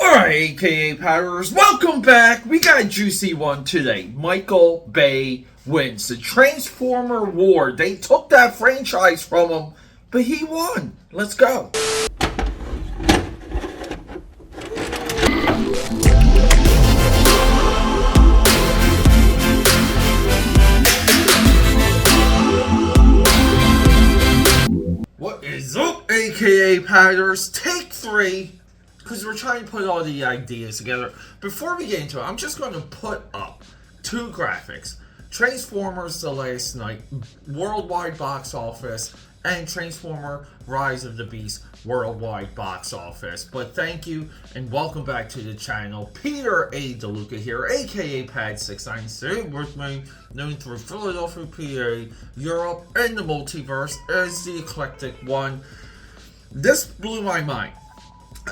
Alright, AKA Powers, welcome back. We got a juicy one today. Michael Bay wins the Transformer War. They took that franchise from him, but he won. Let's go. What is up, AKA Powers? Take 3. Because we're trying to put all the ideas together. Before we get into it, I'm just going to put up two graphics. Transformers The Last Night, worldwide box office, and Transformer Rise of the Beast, worldwide box office. But thank you, and welcome back to the channel. Peter A. DeLuca here, aka Pad696, with me, known through Philadelphia, PA, Europe, and the multiverse as the Eclectic One. This blew my mind.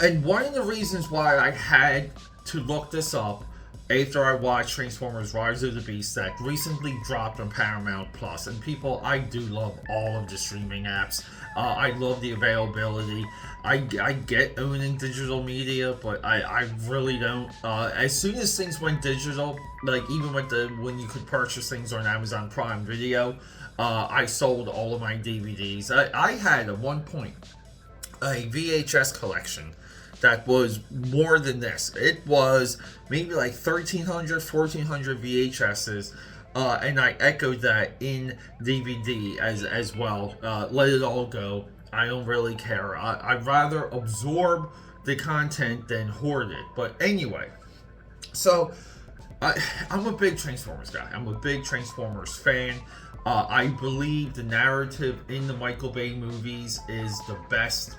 And one of the reasons why I had to look this up after I watched Transformers Rise of the Beast that recently dropped on Paramount Plus. And people, I do love all of the streaming apps. I love the availability. I get owning digital media, but I really don't. As soon as things went digital, like even with when you could purchase things on Amazon Prime Video, I sold all of my DVDs. I had at one point a VHS collection that was more than this. It was maybe like 1,300, 1,400 VHSs, and I echoed that in DVD as well. Let it all go. I don't really care. I'd rather absorb the content than hoard it. But anyway, so I'm a big Transformers guy. I'm a big Transformers fan. I believe the narrative in the Michael Bay movies is the best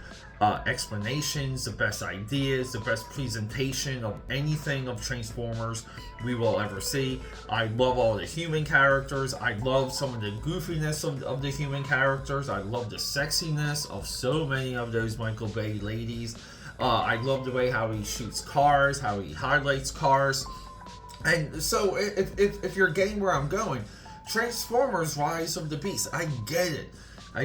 explanations, the best ideas, the best presentation of anything of Transformers we will ever see. I love all the human characters. I love some of the goofiness of the human characters. I love the sexiness of so many of those Michael Bay ladies. I love the way how he shoots cars, how he highlights cars. And so if you're getting where I'm going, Transformers Rise of the Beast, I get it.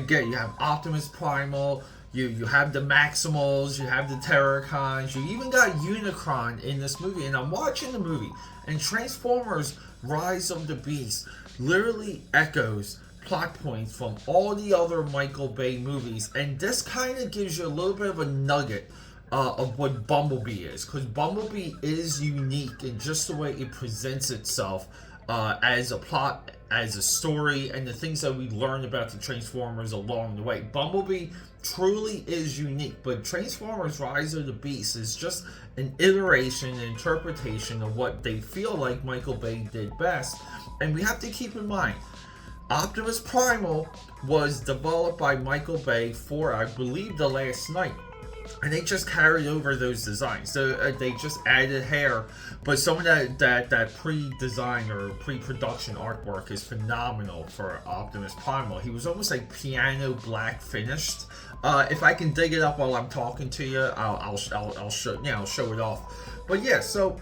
You have Optimus Primal, you have the Maximals, you have the Terracons, you even got Unicron in this movie. And I'm watching the movie, and Transformers Rise of the Beast literally echoes plot points from all the other Michael Bay movies. And this kind of gives you a little bit of a nugget of what Bumblebee is. Because Bumblebee is unique in just the way it presents itself as a plot, as a story, and the things that we learned about the Transformers along the way. Bumblebee truly is unique, but Transformers Rise of the Beast is just an iteration, an interpretation of what they feel like Michael Bay did best. And we have to keep in mind, Optimus Primal was developed by Michael Bay for, I believe, The Last Night. And they just carried over those designs. So they just added hair. But some of that pre-design or pre-production artwork is phenomenal for Optimus Primal. He was almost like piano black finished. If I can dig it up while I'm talking to you, I'll show it off. But yeah, so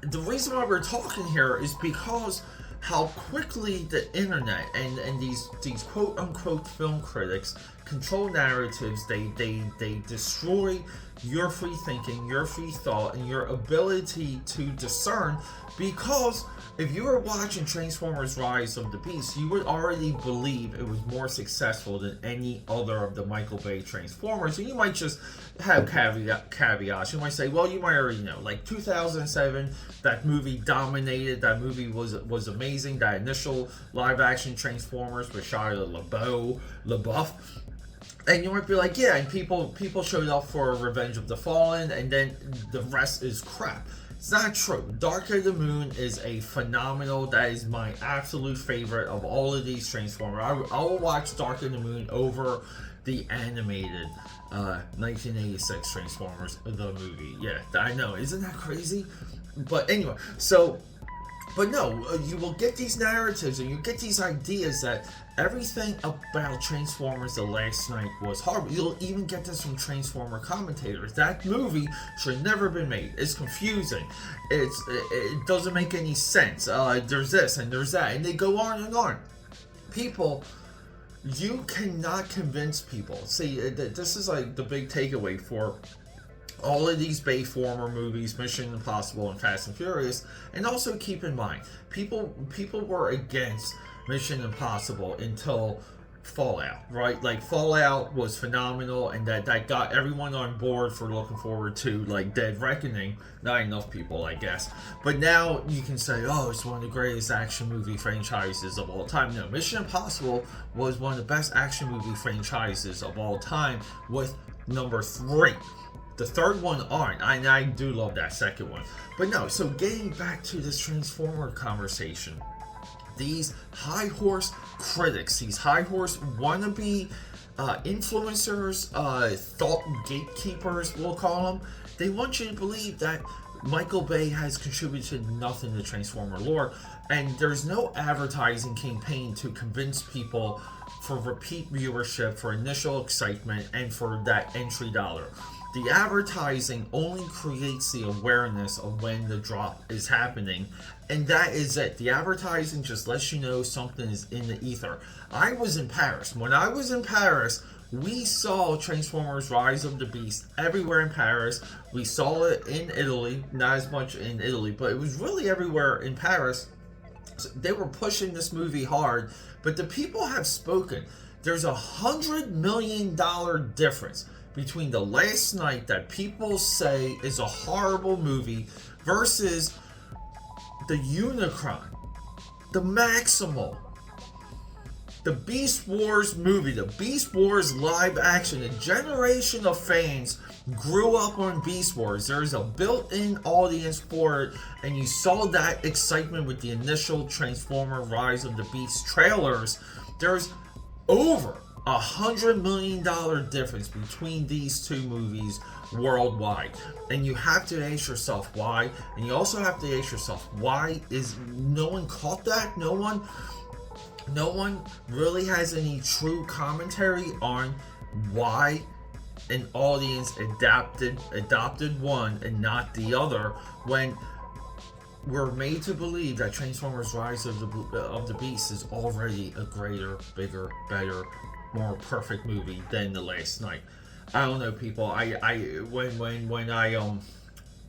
the reason why we're talking here is because how quickly the internet and these quote unquote film critics control narratives. They destroy your free thinking, your free thought, and your ability to discern. Because if you were watching Transformers Rise of the Beast, you would already believe it was more successful than any other of the Michael Bay Transformers. And you might just have caveats. You might say, well, you might already know. Like 2007, that movie dominated. That movie was amazing. That initial live-action Transformers with Shia LaBeouf. And you might be like, yeah, and people showed up for Revenge of the Fallen, and then the rest is crap. It's not true. Dark of the Moon is a phenomenal. That is my absolute favorite of all of these Transformers. I will watch Dark of the Moon over the animated 1986 Transformers, the movie. Yeah, I know. Isn't that crazy? But anyway, but no, you will get these narratives and you get these ideas that everything about Transformers The Last Night was horrible. You'll even get this from Transformer commentators. That movie should have never been made. It's confusing. It doesn't make any sense. There's this and there's that. And they go on and on. People, you cannot convince people. See, this is like the big takeaway for all of these Bayformer movies, Mission Impossible and Fast and Furious. And also keep in mind, people were against Mission Impossible until Fallout, right? Like, Fallout was phenomenal, and that got everyone on board for looking forward to, like, Dead Reckoning. Not enough people, I guess. But now you can say, oh, it's one of the greatest action movie franchises of all time. No, Mission Impossible was one of the best action movie franchises of all time, with number 3. The third one aren't, and I do love that second one. But no, so getting back to this Transformer conversation, these high horse critics, these high horse wannabe influencers, thought gatekeepers, we'll call them, they want you to believe that Michael Bay has contributed nothing to Transformer lore, and there's no advertising campaign to convince people for repeat viewership, for initial excitement, and for that entry dollar. The advertising only creates the awareness of when the drop is happening, and that is it. The advertising just lets you know something is in the ether. I was in Paris. When I was in Paris, we saw Transformers Rise of the Beast everywhere in Paris. We saw it in Italy, not as much in Italy, but it was really everywhere in Paris. So they were pushing this movie hard, but the people have spoken. There's $100 million difference between The Last Knight, that people say is a horrible movie, versus the Unicron, the Maximal, the Beast Wars movie, the Beast Wars live action. A generation of fans grew up on Beast Wars. There's a built-in audience for it, and you saw that excitement with the initial Transformer Rise of the Beast trailers. There's over $100 million difference between these two movies worldwide, and you have to ask yourself why. And you also have to ask yourself, why is no one caught that? No one really has any true commentary on why an audience adopted one and not the other, when we're made to believe that Transformers Rise of the Beast is already a greater, bigger, better, more perfect movie than The Last Knight. I don't know, people.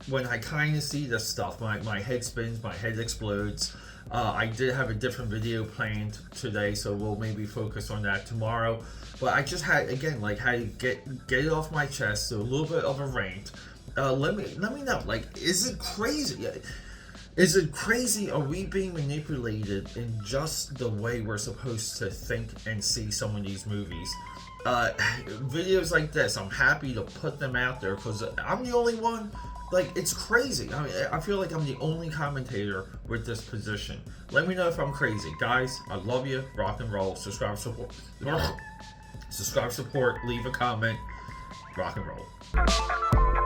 When I kind of see this stuff, my head spins, my head explodes. I did have a different video planned today, so we'll maybe focus on that tomorrow. But I just had to get it off my chest, so a little bit of a rant. Let me know. Like, is it crazy? Is it crazy? Are we being manipulated in just the way we're supposed to think and see some of these movies? Videos like this, I'm happy to put them out there because I'm the only one. Like, it's crazy. I mean, I feel like I'm the only commentator with this position. Let me know if I'm crazy. Guys, I love you. Rock and roll. Subscribe, support. Subscribe, support. Leave a comment. Rock and roll.